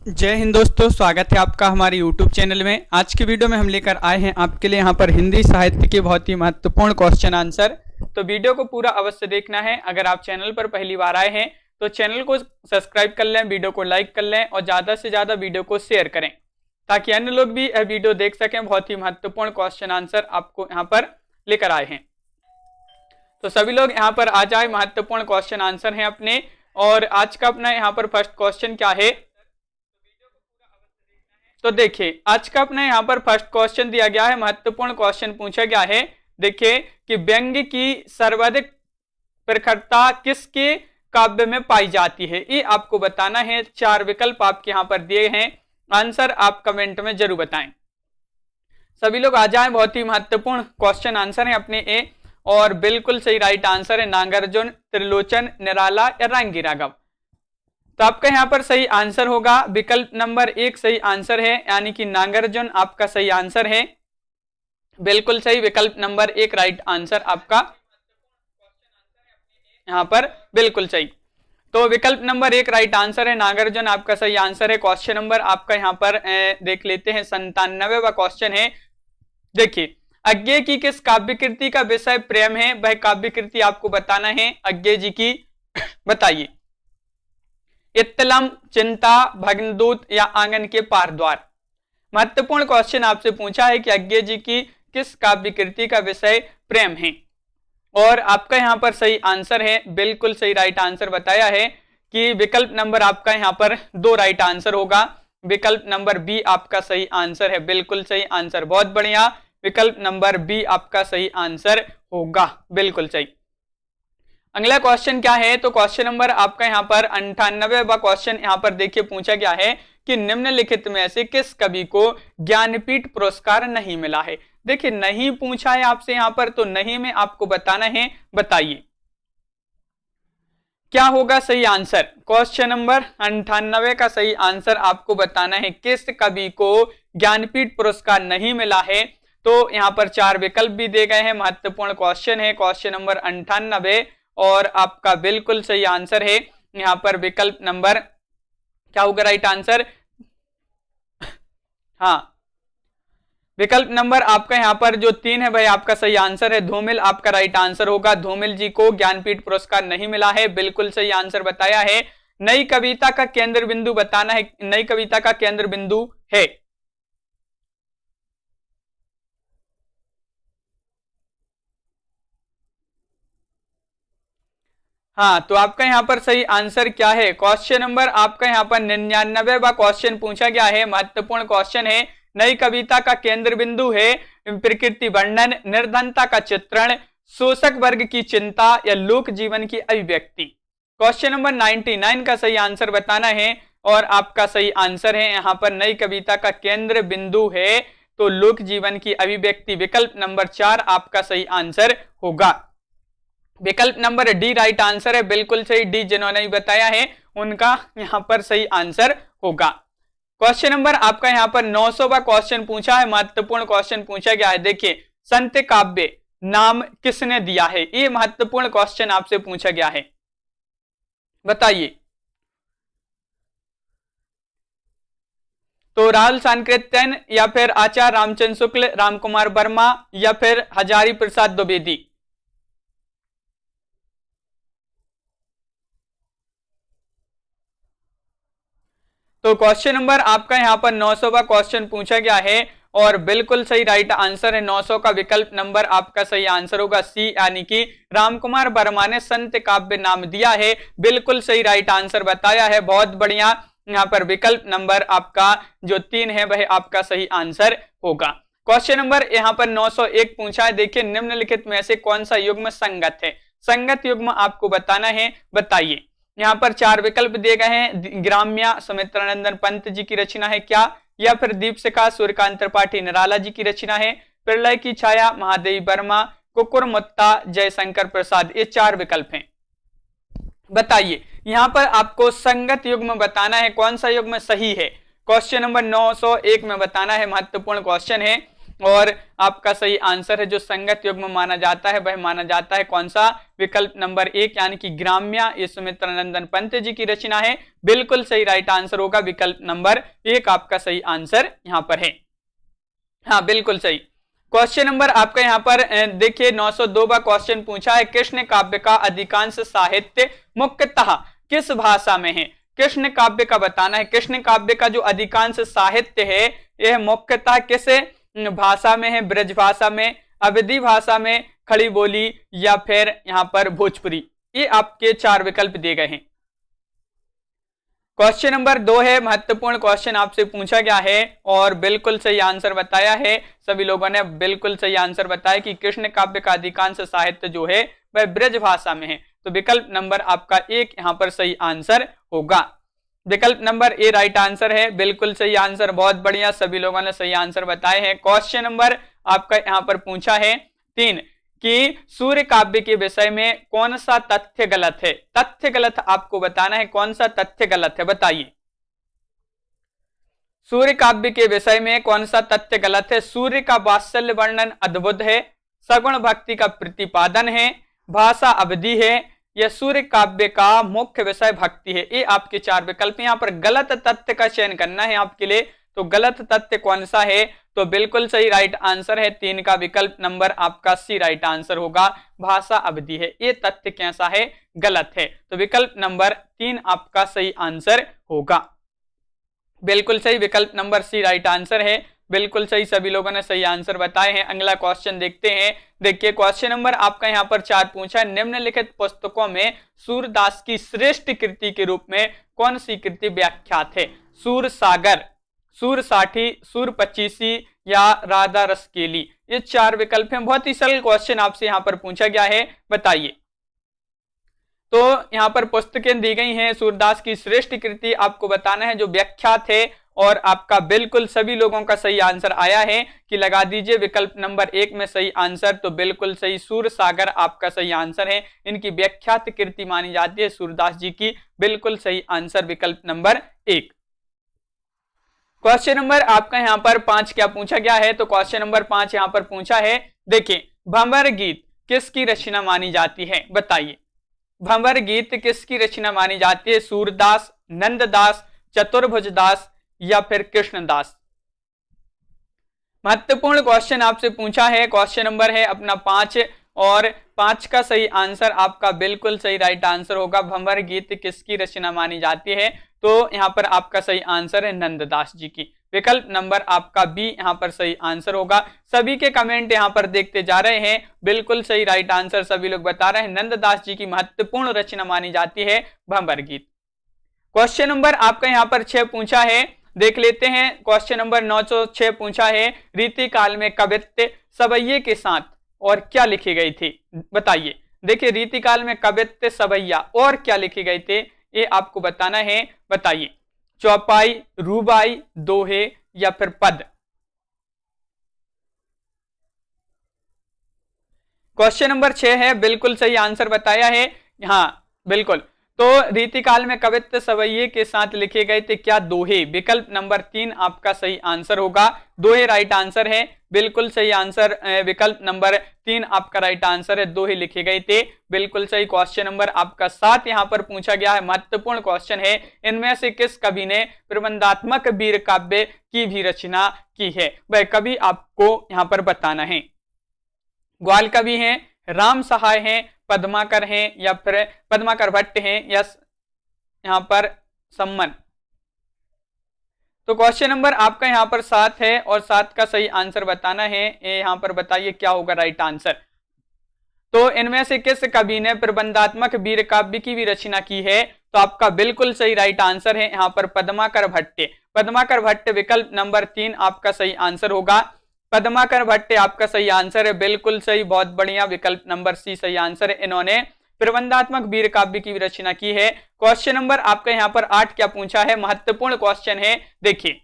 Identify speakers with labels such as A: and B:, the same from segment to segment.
A: जय हिंद दोस्तों, स्वागत है आपका हमारे YouTube चैनल में। आज की वीडियो में हम लेकर आए हैं आपके लिए यहाँ पर हिंदी साहित्य के बहुत ही महत्वपूर्ण क्वेश्चन आंसर। तो वीडियो को पूरा अवश्य देखना है। अगर आप चैनल पर पहली बार आए हैं तो चैनल को सब्सक्राइब कर लें, वीडियो को लाइक कर लें और ज़्यादा से ज़्यादा वीडियो को शेयर करें ताकि अन्य लोग भी यह वीडियो देख सकें। बहुत ही महत्वपूर्ण क्वेश्चन आंसर आपको यहाँ पर लेकर आए हैं, तो सभी लोग यहाँ पर आ जाए। महत्वपूर्ण क्वेश्चन आंसर है अपने। और आज का अपना यहाँ पर फर्स्ट क्वेश्चन क्या है, तो देखिए आज का अपना यहाँ पर फर्स्ट क्वेश्चन दिया गया है। महत्वपूर्ण क्वेश्चन पूछा गया है। देखिए कि व्यंग्य की सर्वाधिक प्रखरता किसके काव्य में पाई जाती है, ये आपको बताना है। 4 विकल्प आपके यहाँ पर दिए हैं, आंसर आप कमेंट में जरूर बताएं। सभी लोग आ जाएं। बहुत ही महत्वपूर्ण क्वेश्चन आंसर है अपने ए, और बिल्कुल सही राइट आंसर है नागार्जुन, त्रिलोचन, निराला या रंगी राघव। तो आपका यहाँ पर सही आंसर होगा विकल्प नंबर 1 सही आंसर है, यानी कि नागार्जुन आपका सही आंसर है। बिल्कुल सही, विकल्प नंबर 1 राइट आंसर आपका यहाँ पर बिल्कुल सही। तो विकल्प नंबर 1 राइट आंसर है, नागार्जुन आपका सही आंसर है। क्वेश्चन नंबर आपका यहाँ पर देख लेते हैं 97वां क्वेश्चन है। देखिए अज्ञे की किस काव्य कृति का विषय प्रेम है, वह काव्य कृति आपको बताना है। अज्ञे जी की बताइए। इत्तलम, चिंता, भग्नदूत या आंगन के पार द्वार। महत्वपूर्ण क्वेश्चन आपसे पूछा है कि अज्ञे जी की किस काव्य कृति का विषय प्रेम है, और आपका यहाँ पर सही आंसर है, बिल्कुल सही राइट आंसर बताया है कि विकल्प नंबर आपका यहाँ पर 2 राइट आंसर होगा। विकल्प नंबर बी आपका सही आंसर है, बिल्कुल सही आंसर, बहुत बढ़िया। विकल्प नंबर बी आपका सही आंसर होगा, बिल्कुल सही। अगला क्वेश्चन क्या है, तो क्वेश्चन नंबर आपका यहाँ पर 98वां क्वेश्चन यहाँ पर देखिए पूछा गया है कि निम्नलिखित में से किस कवि को ज्ञानपीठ पुरस्कार नहीं मिला है। देखिए नहीं पूछा है आपसे यहाँ पर, तो नहीं में आपको बताना है। बताइए क्या होगा सही आंसर। क्वेश्चन नंबर 98 का सही आंसर आपको बताना है, किस कवि को ज्ञानपीठ पुरस्कार नहीं मिला है। तो यहाँ पर 4 विकल्प भी दिए गए हैं। महत्वपूर्ण क्वेश्चन है क्वेश्चन नंबर 98, और आपका बिल्कुल सही आंसर है यहाँ पर विकल्प नंबर क्या होगा राइट आंसर। हाँ, विकल्प नंबर आपका यहाँ पर जो 3 है भाई आपका सही आंसर है। धूमिल आपका राइट आंसर होगा। धूमिल जी को ज्ञानपीठ पुरस्कार नहीं मिला है, बिल्कुल सही आंसर बताया है। नई कविता का केंद्र बिंदु बताना है, नई कविता का केंद्र बिंदु है। हाँ, तो आपका यहाँ पर सही आंसर क्या है। क्वेश्चन नंबर आपका यहाँ पर 99वां क्वेश्चन पूछा गया है। महत्वपूर्ण क्वेश्चन है। नई कविता का केंद्र बिंदु है प्रकृति वर्णन, निर्धनता का चित्रण, शोषक वर्ग की चिंता या लोक जीवन की अभिव्यक्ति। क्वेश्चन नंबर 99 का सही आंसर बताना है, और आपका सही आंसर है यहाँ पर नई कविता का केंद्र बिंदु है तो लोक जीवन की अभिव्यक्ति। विकल्प नंबर 4 आपका सही आंसर होगा। विकल्प नंबर डी राइट आंसर है, बिल्कुल सही। डी जिन्होंने भी बताया है उनका यहाँ पर सही आंसर होगा। क्वेश्चन नंबर आपका यहाँ पर 900वां क्वेश्चन पूछा है। महत्वपूर्ण क्वेश्चन पूछा गया है। देखिए संत काव्य नाम किसने दिया है, ये महत्वपूर्ण क्वेश्चन आपसे पूछा गया है। बताइए। तो राहुल सांकृत्यन, या फिर आचार्य रामचंद्र शुक्ल, रामकुमार वर्मा, या फिर हजारी प्रसाद द्विवेदी। तो क्वेश्चन नंबर आपका यहाँ पर 900वां क्वेश्चन पूछा गया है, और बिल्कुल सही राइट आंसर है 900 का विकल्प नंबर आपका सही आंसर होगा सी, यानी कि रामकुमार वर्मा ने संत काव्य नाम दिया है। बिल्कुल सही राइट आंसर बताया है, बहुत बढ़िया। यहाँ पर विकल्प नंबर आपका जो 3 है वह आपका सही आंसर होगा। क्वेश्चन नंबर यहाँ पर 901 पूछा है। देखिए निम्नलिखित में से कौन सा युग्म संगत है, संगत युग्म आपको बताना है। बताइए। यहाँ पर 4 विकल्प दिए गए हैं। ग्राम्या सुमित्रानंदन पंत जी की रचना है क्या, या फिर दीपशिखा सूर्यकांत त्रिपाठी निराला जी की रचना है, प्रलय की छाया महादेवी वर्मा, कुकुरमुत्ता जयशंकर प्रसाद। ये 4 विकल्प हैं। बताइए यहाँ पर आपको संगत युग्म बताना है, कौन सा युग्म सही है। क्वेश्चन नंबर 901 में बताना है, महत्वपूर्ण क्वेश्चन है। और आपका सही आंसर है जो संगत युग्म माना जाता है वह माना जाता है कौन सा, विकल्प नंबर 1 यानी कि ग्राम्या। ये सुमित्रानंदन पंत जी की रचना है। बिल्कुल सही राइट आंसर होगा विकल्प नंबर 1 आपका सही आंसर यहां पर है। हाँ बिल्कुल सही। क्वेश्चन नंबर आपका यहाँ पर देखिए 902वां क्वेश्चन पूछा है, कृष्ण काव्य का अधिकांश साहित्य मुख्यतः किस भाषा में है। कृष्ण काव्य का बताना है। कृष्ण काव्य का जो अधिकांश साहित्य है यह मुख्यतः किस भाषा में है, ब्रज भाषा में, अवधी भाषा में, खड़ी बोली या फिर यहाँ पर भोजपुरी। ये आपके 4 विकल्प दिए गए हैं। क्वेश्चन नंबर 2 है, महत्वपूर्ण क्वेश्चन आपसे पूछा गया है और बिल्कुल सही आंसर बताया है। सभी लोगों ने बिल्कुल सही आंसर बताया कि कृष्ण काव्य का अधिकांश साहित्य जो है वह ब्रज भाषा में है। तो विकल्प नंबर आपका 1 यहाँ पर सही आंसर होगा। विकल्प नंबर ए राइट आंसर है। बिल्कुल सही आंसर, बहुत बढ़िया, सभी लोगों ने सही आंसर बताए हैं। क्वेश्चन नंबर आपका यहाँ पर पूछा है 3 कि सूर्य काव्य के विषय में कौन सा तथ्य गलत है। तथ्य गलत आपको बताना है, कौन सा तथ्य गलत है बताइए। सूर्य काव्य के विषय में कौन सा तथ्य गलत है। सूर्य का वात्सल्य वर्णन अद्भुत है, सगुण भक्ति का प्रतिपादन है, भाषा अवधि है, यह सूर्य काव्य का मुख्य विषय भक्ति है। ये आपके 4 विकल्प। यहाँ पर गलत तथ्य का चयन करना है आपके लिए। तो गलत तथ्य कौन सा है, तो बिल्कुल सही राइट आंसर है 3 का विकल्प नंबर आपका सी राइट आंसर होगा, भाषा अवधि है। ये तथ्य कैसा है, गलत है। तो विकल्प नंबर 3 आपका सही आंसर होगा। बिल्कुल सही, विकल्प नंबर सी राइट आंसर है। बिल्कुल सही, सभी लोगों ने सही आंसर बताए हैं। अगला क्वेश्चन देखते हैं। देखिए क्वेश्चन नंबर आपका यहाँ पर 4 पूछा है, निम्नलिखित पुस्तकों में सूरदास की श्रेष्ठ कृति के रूप में कौन सी कृति व्याख्यात है। सूर सागर, सूर साठी, सूर पचीसी या राधा रसकेली। ये 4 विकल्प हैं। बहुत ही सरल क्वेश्चन आपसे यहाँ पर पूछा गया है, बताइए। तो यहाँ पर पुस्तकें दी गई हैं, सूरदास की श्रेष्ठ कृति आपको बताना है जो व्याख्यात है। और आपका बिल्कुल सभी लोगों का सही आंसर आया है कि लगा दीजिए विकल्प नंबर 1 में सही आंसर। तो बिल्कुल सही, सूर सागर आपका सही आंसर है। इनकी व्याख्यात कृति मानी जाती है सूरदास जी की। बिल्कुल सही आंसर विकल्प नंबर 1। क्वेश्चन नंबर आपका यहाँ पर 5 क्या पूछा गया है, तो क्वेश्चन नंबर 5 यहाँ पर पूछा है, देखिए भंवर गीत किसकी रचना मानी जाती है, बताइए। भंवर गीत किसकी रचना मानी जाती है, सूरदास, नंददास, चतुर्भुजदास या फिर कृष्णदास। महत्वपूर्ण क्वेश्चन आपसे पूछा है। क्वेश्चन नंबर है अपना 5 और 5 का सही आंसर आपका बिल्कुल सही राइट आंसर होगा। भंवर गीत किसकी रचना मानी जाती है, तो यहाँ पर आपका सही आंसर है नंददास जी की। विकल्प नंबर आपका बी यहाँ पर सही आंसर होगा। सभी के कमेंट यहाँ पर देखते जा रहे हैं, बिल्कुल सही राइट आंसर सभी लोग बता रहे हैं। नंददास जी की महत्वपूर्ण रचना मानी जाती है भंवर गीत। क्वेश्चन नंबर आपका यहाँ पर 6 पूछा है, देख लेते हैं। क्वेश्चन नंबर 906 पूछा है, रीति काल में कवित्व सवैये के साथ और क्या लिखी गई थी, बताइए। देखिए रीति काल में कवित्व सवैया और क्या लिखे गए थे, ये आपको बताना है, बताइए। चौपाई, रूबाई, दोहे या फिर पद। क्वेश्चन नंबर 6 है, बिल्कुल सही आंसर बताया है। हाँ बिल्कुल, तो रीतिकाल में कवित्व सवैये के साथ लिखे गए थे क्या, दोहे। विकल्प नंबर 3 आपका सही आंसर होगा, दोहे राइट आंसर है। बिल्कुल सही आंसर विकल्प नंबर 3 आपका राइट आंसर है, दोहे लिखे गए थे। बिल्कुल सही। क्वेश्चन नंबर आपका 7 यहाँ पर पूछा गया है, महत्वपूर्ण क्वेश्चन है, इनमें से किस कवि ने प्रबंधात्मक वीर काव्य की भी रचना की है, वह कवि आपको यहाँ पर बताना है। ग्वाल कवि हैं, राम सहाय हैं, पद्माकर हैं या फिर पद्माकर भट्ट हैं या यहां पर सम्मन। तो क्वेश्चन नंबर आपका यहां पर 7 है और 7 का सही आंसर बताना है। ये यहां पर बताइए क्या होगा राइट आंसर। तो इनमें से किस कवि ने प्रबंधात्मक वीर काव्य की भी रचना की है, तो आपका बिल्कुल सही राइट आंसर है यहाँ पर पद्माकर भट्ट। पद्माकर भट्ट विकल्प नंबर 3 आपका सही आंसर होगा। पद्माकर भट्ट आपका सही आंसर है, बिल्कुल सही, बहुत बढ़िया। विकल्प नंबर सी सही आंसर है, इन्होंने प्रबंधात्मक वीर काव्य की रचना की है। क्वेश्चन नंबर आपका यहाँ पर 8 क्या पूछा है, महत्वपूर्ण क्वेश्चन है। देखिए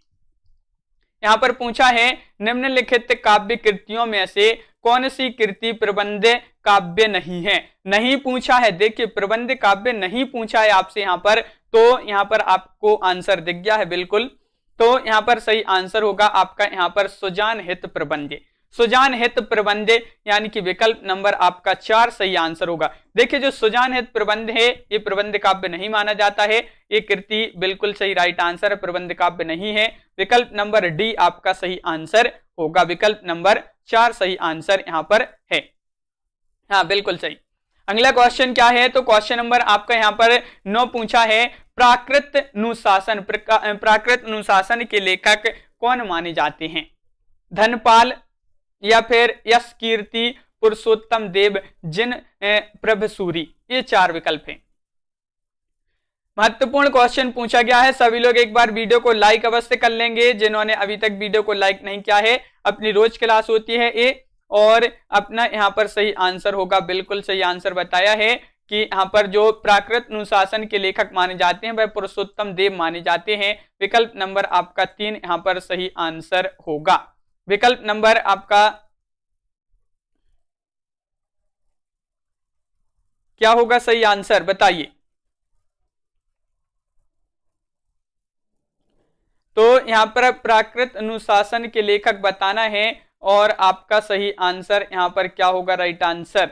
A: यहाँ पर पूछा है, निम्नलिखित काव्य कृतियों में से कौन सी कृति प्रबंध काव्य नहीं है। नहीं पूछा है, देखिए प्रबंध काव्य नहीं पूछा है आपसे यहाँ पर, तो यहाँ पर आपको आंसर दिख गया है बिल्कुल। तो यहाँ पर सही आंसर होगा आपका यहाँ पर सुजान हित प्रबंध। सुजान हित प्रबंध यानी कि विकल्प नंबर आपका 4 सही आंसर होगा। देखिए जो सुजान हित प्रबंध है ये प्रबंध काव्य नहीं माना जाता है, ये कृति बिल्कुल सही राइट आंसर है, प्रबंध काव्य नहीं है। विकल्प नंबर डी आपका सही आंसर होगा, विकल्प नंबर 4 सही आंसर यहाँ पर है। हाँ बिल्कुल सही। अगला क्वेश्चन क्या है, तो क्वेश्चन नंबर आपका यहाँ पर 9 पूछा है, प्राकृत अनुशासन, प्राकृत अनुशासन के लेखक कौन माने जाते हैं? धनपाल या फिर यश कीर्ति, पुरुषोत्तम देव, जिन प्रभसूरी। ये 4 विकल्प हैं। महत्वपूर्ण क्वेश्चन पूछा गया है, सभी लोग एक बार वीडियो को लाइक अवश्य कर लेंगे। जिन्होंने अभी तक वीडियो को लाइक नहीं किया है, अपनी रोज क्लास होती है ये, और अपना यहाँ पर सही आंसर होगा, बिल्कुल सही आंसर बताया है कि यहाँ पर जो प्राकृत अनुशासन के लेखक माने जाते हैं वह पुरुषोत्तम देव माने जाते हैं। विकल्प नंबर आपका 3 यहाँ पर सही आंसर होगा। विकल्प नंबर आपका क्या होगा सही आंसर बताइए। तो यहां पर प्राकृत अनुशासन के लेखक बताना है और आपका सही आंसर यहां पर क्या होगा राइट आंसर।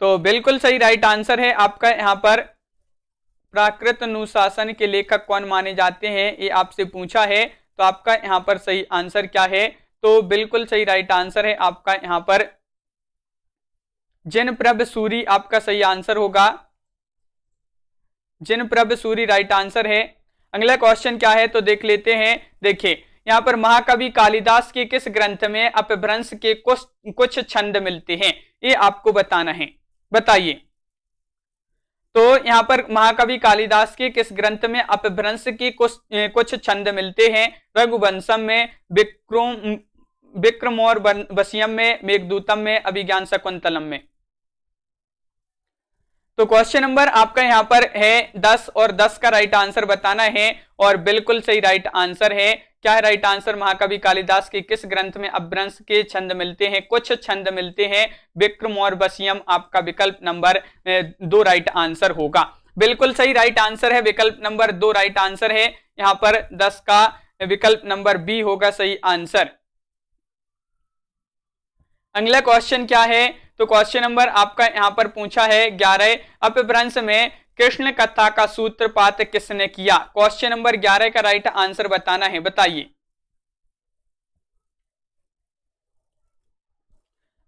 A: तो बिल्कुल सही राइट आंसर है आपका यहां पर प्राकृत अनुशासन के लेखक कौन माने जाते हैं, ये आपसे पूछा है। तो आपका यहां पर सही आंसर क्या है, तो बिल्कुल सही राइट आंसर है आपका यहां पर जिन प्रभसूरी आपका सही आंसर होगा, जिन प्रभसूरी राइट आंसर है। अगला क्वेश्चन क्या है तो देख लेते हैं। देखिए यहां पर महाकवि कालिदास के किस ग्रंथ में अपभ्रंश के कुछ छंद मिलते हैं, ये आपको बताना है, बताइए। तो यहां पर महाकवि कालिदास के किस ग्रंथ में अपभ्रंश के कुछ छंद मिलते हैं? रघुवंशम में, विक्रमोर्वशीयम में, मेघदूतम में, अभिज्ञान शकुंतलम में। तो क्वेश्चन नंबर आपका यहां पर है 10 और 10 का राइट आंसर बताना है और बिल्कुल सही राइट आंसर है। क्या है राइट आंसर? महाकवि कालिदास के किस ग्रंथ में अपभ्रंश के छंद मिलते हैं, कुछ छंद मिलते हैं? विक्रमोर्वशीयम आपका विकल्प नंबर 2 राइट आंसर होगा। बिल्कुल सही राइट आंसर है, विकल्प नंबर 2 राइट आंसर है। यहां पर 10 का विकल्प नंबर बी होगा सही आंसर। अगला क्वेश्चन क्या है, तो क्वेश्चन नंबर आपका यहां पर पूछा है 11 अपभ्रंश में कृष्ण कथा का सूत्रपात किसने किया? क्वेश्चन नंबर 11 का राइट आंसर बताना है, बताइए।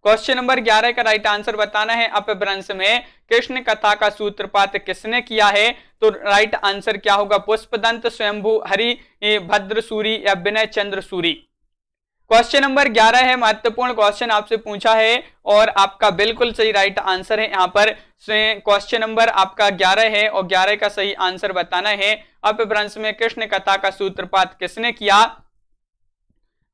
A: क्वेश्चन नंबर 11 का राइट आंसर बताना है, अपभ्रंश में कृष्ण कथा का सूत्रपात किसने किया है? तो राइट आंसर क्या होगा? पुष्पदंत, स्वयंभू, हरि भद्रसूरी या विनय चंद्र सूरी। क्वेश्चन नंबर 11 है, महत्वपूर्ण क्वेश्चन आपसे पूछा है और आपका बिल्कुल सही राइट आंसर है। यहाँ पर क्वेश्चन नंबर आपका 11 है और 11 का सही आंसर बताना है, अपभ्रंश में कृष्ण कथा का सूत्रपात किसने किया?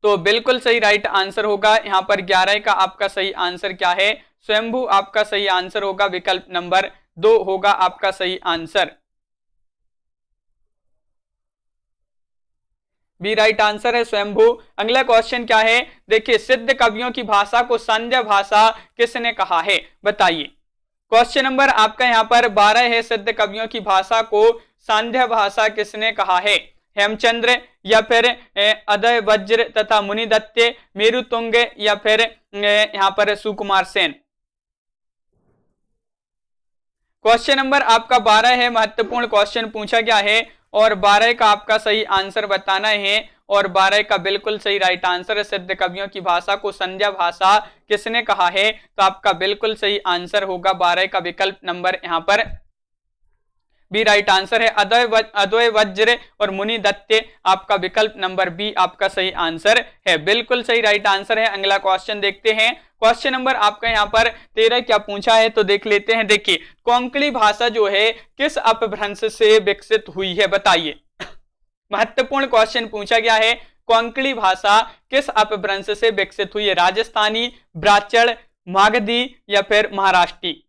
A: तो बिल्कुल सही राइट आंसर होगा यहाँ पर 11 का आपका सही आंसर क्या है? स्वयंभू आपका सही आंसर होगा, विकल्प नंबर 2 होगा आपका सही आंसर। बी राइट आंसर है स्वयंभू। अगला क्वेश्चन क्या है, देखिए सिद्ध कवियों की भाषा को संध्या भाषा किसने कहा है, बताइए। क्वेश्चन नंबर आपका यहाँ पर 12 है, सिद्ध कवियों की भाषा को संध्या भाषा किसने कहा है? हेमचंद्र या फिर अदय वज्र तथा मुनिदत्त, मेरुतुंग या फिर यहाँ पर सुकुमार सेन। क्वेश्चन नंबर आपका 12 है, महत्वपूर्ण क्वेश्चन पूछा गया है और 12 का आपका सही आंसर बताना है और 12 का बिल्कुल सही राइट आंसर है, सिद्ध कवियों की भाषा को संध्या भाषा किसने कहा है? तो आपका बिल्कुल सही आंसर होगा 12 का विकल्प नंबर यहाँ पर बी राइट आंसर है। अद्वय वज्र और मुनि दत्त आपका विकल्प नंबर बी आपका सही आंसर है, बिल्कुल सही राइट आंसर है। अगला क्वेश्चन देखते हैं। क्वेश्चन नंबर आपका यहाँ पर 13 क्या पूछा है तो देख लेते हैं। देखिए कोंकणी भाषा जो है किस अपभ्रंश से विकसित हुई है, बताइए। महत्वपूर्ण क्वेश्चन पूछा गया है, कोंकणी भाषा किस अपभ्रंश से विकसित हुई है? राजस्थानी, ब्राह्मण, मागधी या फिर महाराष्ट्री।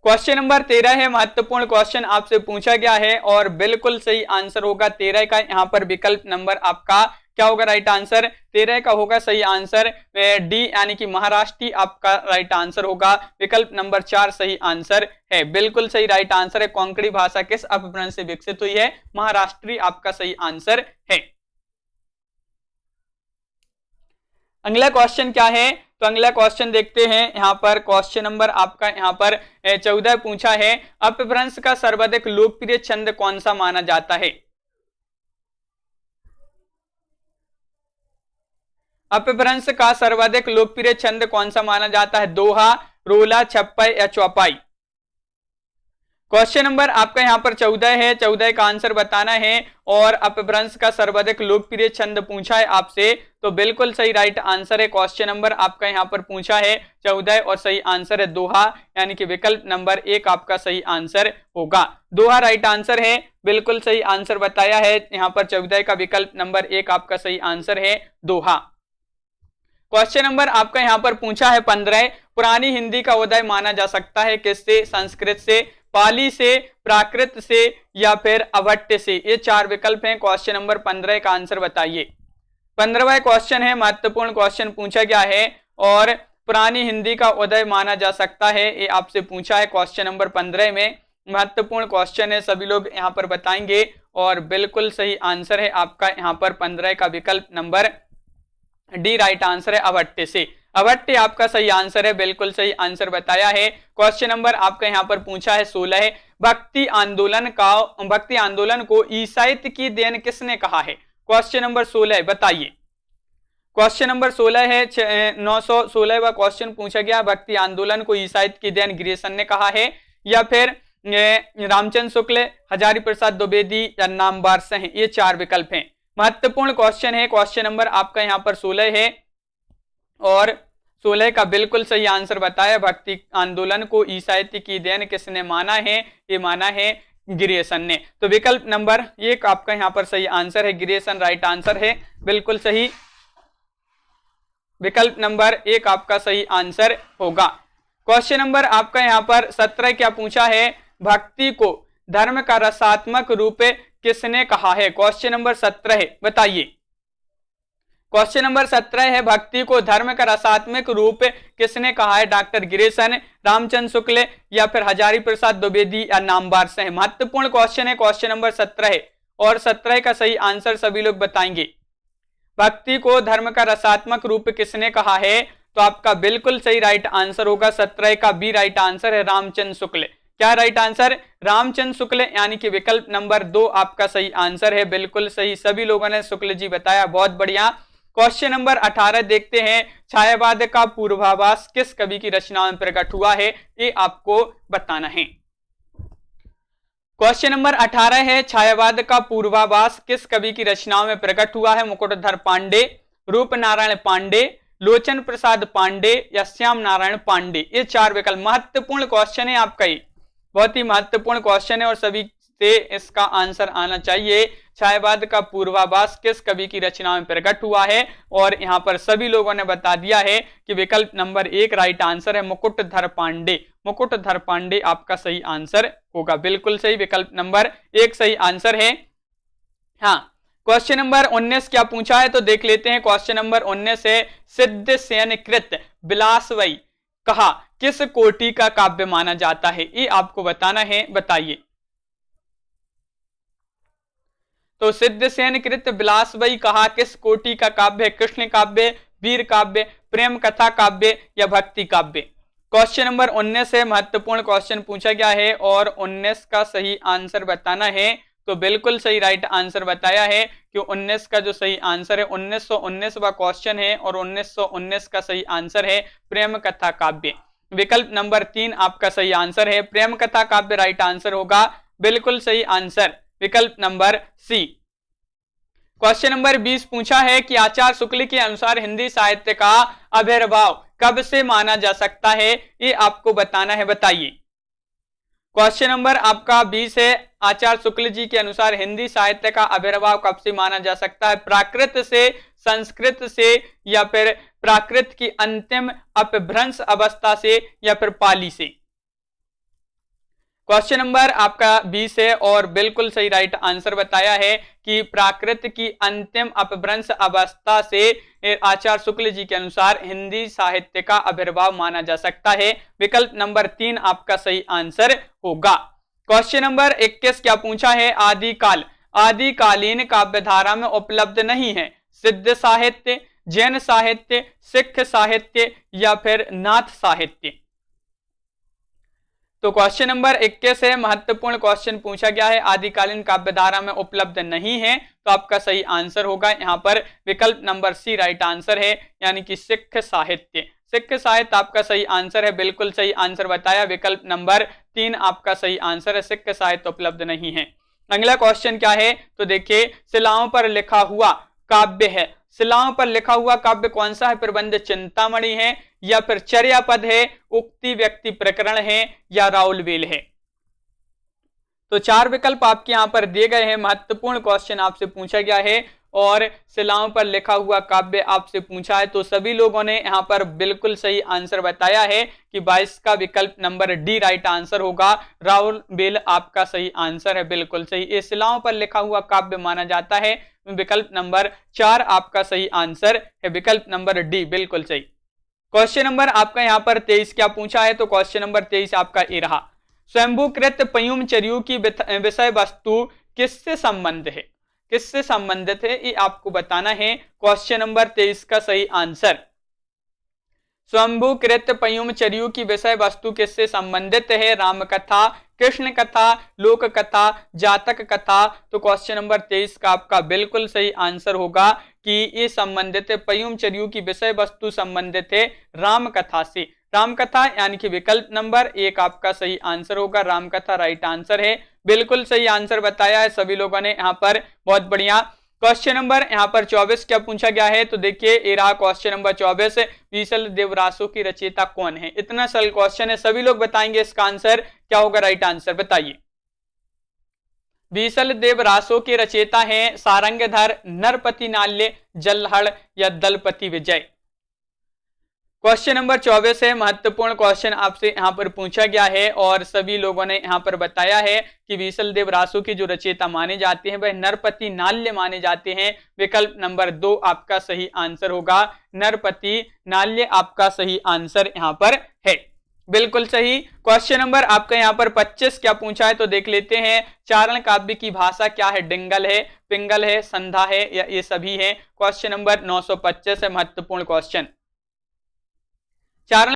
A: क्वेश्चन नंबर 13 है, महत्वपूर्ण क्वेश्चन आपसे पूछा गया है और बिल्कुल सही आंसर होगा 13 का यहाँ पर विकल्प नंबर आपका क्या होगा राइट आंसर? 13 का होगा सही आंसर डी यानी कि महाराष्ट्री आपका राइट आंसर होगा। विकल्प नंबर 4 सही आंसर है, बिल्कुल सही राइट आंसर है। कोंकणी भाषा किस अपभ्रंश से विकसित हुई है? महाराष्ट्री आपका सही आंसर है। अगला क्वेश्चन क्या है? तो अगला क्वेश्चन देखते हैं। यहां पर क्वेश्चन नंबर आपका यहां पर 14 पूछा है, अपभ्रंश का सर्वाधिक लोकप्रिय छंद कौन सा माना जाता है? अपभ्रंश का सर्वाधिक लोकप्रिय छंद कौन सा माना जाता है? दोहा, रोला, छप्पई या चौपाई? क्वेश्चन नंबर आपका यहां पर 14 है, 14 का आंसर बताना है और अपभ्रंश का सर्वाधिक लोकप्रिय छंद पूछा है आपसे, तो बिल्कुल सही राइट आंसर है। क्वेश्चन नंबर आपका यहां पर पूछा है 14 और सही आंसर है दोहा, यानी कि विकल्प नंबर 1 आपका सही आंसर होगा। दोहा राइट आंसर है, बिल्कुल सही आंसर बताया है यहां पर 14 का विकल्प नंबर 1 आपका सही आंसर है दोहा। क्वेश्चन नंबर आपका यहां पर पूछा है 15, पुरानी हिंदी का उदय माना जा सकता है किससे? संस्कृत से, पाली से, प्राकृत से या फिर अभट्ट से? ये 4 विकल्प हैं। क्वेश्चन नंबर 15 का आंसर बताइए। 15वां क्वेश्चन है, महत्वपूर्ण क्वेश्चन पूछा गया है और पुरानी हिंदी का उदय माना जा सकता है, ये आपसे पूछा है क्वेश्चन नंबर 15 में। महत्वपूर्ण क्वेश्चन है, सभी लोग यहाँ पर बताएंगे और बिल्कुल सही आंसर है आपका यहाँ पर 15 का विकल्प नंबर डी राइट आंसर है अभट्ट से। अभट्ट आपका सही आंसर है, बिल्कुल सही आंसर बताया है। क्वेश्चन नंबर आपका यहां पर पूछा है 16, भक्ति आंदोलन को ईसाईत की देन किसने कहा है? क्वेश्चन नंबर 16 बताइए। क्वेश्चन नंबर 16 है, 916वां क्वेश्चन पूछा गया, भक्ति आंदोलन को ईसाईत की देन ग्रियर्सन ने कहा है या फिर रामचंद्र शुक्ल, हजारी प्रसाद द्विवेदी या नामवर सिंह? ये 4 विकल्प हैं। महत्वपूर्ण क्वेश्चन है, क्वेश्चन नंबर आपका यहां पर 16 है और 16 का बिल्कुल सही आंसर बताया, भक्ति आंदोलन को ईसाईत की देन किसने माना है? ये माना है ग्रियर्सन ने। तो विकल्प नंबर 1 आपका यहां पर सही आंसर है, ग्रियर्सन राइट आंसर है, बिल्कुल सही। विकल्प नंबर 1 आपका सही आंसर होगा। क्वेश्चन नंबर आपका यहां पर 17 क्या पूछा है, भक्ति को धर्म का रसात्मक रूप किसने कहा है? क्वेश्चन नंबर 17 है, बताइए। क्वेश्चन नंबर 17 है, भक्ति को धर्म का रसात्मक रूप किसने कहा है? डॉक्टर ग्रियर्सन, रामचंद्र शुक्ल या फिर हजारी प्रसाद द्विवेदी या नामवर सिंह? महत्वपूर्ण क्वेश्चन है, क्वेश्चन नंबर 17 है और 17 का सही आंसर सभी लोग बताएंगे। भक्ति को धर्म का रसात्मक रूप किसने कहा है? तो आपका बिल्कुल सही राइट आंसर होगा 17 का बी राइट आंसर है, रामचंद्र शुक्ल। क्या राइट आंसर? रामचंद्र शुक्ल, यानी कि विकल्प नंबर 2 आपका सही आंसर है, बिल्कुल सही। सभी लोगों ने शुक्ल जी बताया, बहुत बढ़िया। क्वेश्चन नंबर 18 देखते हैं, छायावाद का पूर्वाभास किस कवि की रचना में प्रकट हुआ है? ये आपको बताना है। क्वेश्चन नंबर 18 है, छायावाद का पूर्वाभास किस कवि की रचनाओं में प्रकट हुआ है? मुकुटधर पांडे, रूप नारायण पांडे, लोचन प्रसाद पांडे या श्याम नारायण पांडे? ये 4 विकल्प। महत्वपूर्ण क्वेश्चन है आपका, ये बहुत ही महत्वपूर्ण क्वेश्चन है और सभी से इसका आंसर आना चाहिए। छायावाद का पूर्वाभास किस कवि की रचना में प्रकट हुआ है? और यहां पर सभी लोगों ने बता दिया है कि विकल्प नंबर 1 राइट आंसर है, मुकुटधर पांडे। मुकुटधर पांडे आपका सही आंसर होगा, बिल्कुल सही। विकल्प नंबर 1 सही आंसर है। हाँ, क्वेश्चन नंबर 19 क्या पूछा है तो देख लेते हैं। क्वेश्चन नंबर 19 है, सिद्धसेन कृत बिलासवई कहा किस कोटि का काव्य माना जाता है? ये आपको बताना है, बताइए। तो सिद्धसेन कृत बिलासवई कहा किस कोटि का काव्य है? कृष्ण काव्य, वीर काव्य, प्रेम कथा काव्य या भक्ति काव्य? क्वेश्चन नंबर 19 है, महत्वपूर्ण क्वेश्चन पूछा गया है और 19 का सही आंसर बताना है। तो बिल्कुल सही राइट आंसर बताया है कि 19 का जो सही आंसर है 1919वां क्वेश्चन है और 1919 का सही आंसर है प्रेम कथा काव्य। विकल्प नंबर 3 आपका सही आंसर है, प्रेम कथा काव्य राइट आंसर होगा, बिल्कुल सही आंसर विकल्प नंबर सी। क्वेश्चन नंबर 20 पूछा है कि आचार्य शुक्ल के अनुसार हिंदी साहित्य का आविर्भाव कब से माना जा सकता है? ये आपको बताना है, बताइए। क्वेश्चन नंबर आपका 20 है, आचार्य शुक्ल जी के अनुसार हिंदी साहित्य का आविर्भाव कब से माना जा सकता है? प्राकृत से, संस्कृत से या फिर प्राकृत की अंतिम अपभ्रंश अवस्था से या फिर पाली से? क्वेश्चन नंबर आपका 20 है और बिल्कुल सही राइट आंसर बताया है कि प्राकृत की अंतिम अपभ्रंश अवस्था से आचार्य शुक्ल जी के अनुसार हिंदी साहित्य का आविर्भाव माना जा सकता है। विकल्प नंबर 3 आपका सही आंसर होगा। क्वेश्चन नंबर 21 क्या पूछा है? आदिकाल आदिकालीन काव्यधारा में उपलब्ध नहीं है। सिद्ध साहित्य, जैन साहित्य, सिख साहित्य या फिर नाथ साहित्य। तो क्वेश्चन नंबर 21 है, महत्वपूर्ण क्वेश्चन पूछा गया है, आदिकालीन काव्यधारा में उपलब्ध नहीं है, तो आपका सही आंसर होगा यहाँ पर विकल्प नंबर सी राइट आंसर है, यानी कि सिख साहित्य। सिख साहित्य आपका सही आंसर है, बिल्कुल सही आंसर बताया। विकल्प नंबर 3 आपका सही आंसर है, सिख साहित्य उपलब्ध नहीं है। अगला क्वेश्चन क्या है? तो देखिए, शिलाओं पर लिखा हुआ काव्य है। शिलाओं पर लिखा हुआ काव्य कौन सा है? प्रबंध चिंतामणि है या फिर चर्यापद है, उक्ति व्यक्ति प्रकरण है या राउलवेल है। तो 4 विकल्प आपके यहां पर दिए गए हैं। महत्वपूर्ण क्वेश्चन आपसे पूछा गया है और शिलाओं पर लिखा हुआ काव्य आपसे पूछा है, तो सभी लोगों ने यहां पर बिल्कुल सही आंसर बताया है कि 22 का विकल्प नंबर डी राइट आंसर होगा। राउलवेल आपका सही आंसर है, बिल्कुल सही। ये शिलाओं पर लिखा हुआ काव्य माना जाता है। विकल्प नंबर 4 आपका सही आंसर है, विकल्प नंबर डी बिल्कुल सही। क्वेश्चन नंबर आपका यहां पर 23 क्या पूछा है? तो क्वेश्चन नंबर 23 आपका ये रहा, स्वयंभूकृत पयुम चर्यू की विषय वस्तु किससे संबंध है? किससे संबंधित है ये आपको बताना है। क्वेश्चन नंबर 23 का सही आंसर, स्वयंभूकृत पयुम चर्यू की विषय वस्तु किससे संबंधित है? राम कथा, कृष्ण कथा, लोक कथा, जातक कथा। तो क्वेश्चन नंबर 23 का आपका बिल्कुल सही आंसर होगा कि ये संबंधित है, पयुम चर्यू की विषय वस्तु संबंधित है राम कथा से। राम कथा यानी कि विकल्प नंबर 1 आपका सही आंसर होगा, राम कथा राइट आंसर है, बिल्कुल सही आंसर बताया है सभी लोगों ने यहाँ पर, बहुत बढ़िया। क्वेश्चन नंबर यहाँ पर 24 क्या पूछा गया है? तो देखिए ये रहा क्वेश्चन नंबर 24, विसल देवरासो की रचयिता कौन है? इतना सरल क्वेश्चन है, सभी लोग बताएंगे इसका आंसर क्या होगा, राइट आंसर बताइए। विसल देवरासो के रचयिता हैं सारंगधर, नरपति नाल्य, जल्हड़ या दलपति विजय। क्वेश्चन नंबर 24 है, महत्वपूर्ण क्वेश्चन आपसे यहाँ पर पूछा गया है और सभी लोगों ने यहाँ पर बताया है कि विसल देवरासो की जो रचयिता माने जाते हैं वह नरपति नाल्य माने जाते हैं। विकल्प नंबर 2 आपका सही आंसर होगा, नरपति नाल्य आपका सही आंसर यहाँ पर है, बिल्कुल सही। क्वेश्चन नंबर आपका यहाँ पर 25 क्या पूछा है? तो देख लेते हैं, चारण काव्य की भाषा क्या है? डिंगल है, पिंगल है, संधा है या ये सभी है। क्वेश्चन नंबर 925 है, महत्वपूर्ण क्वेश्चन। चारण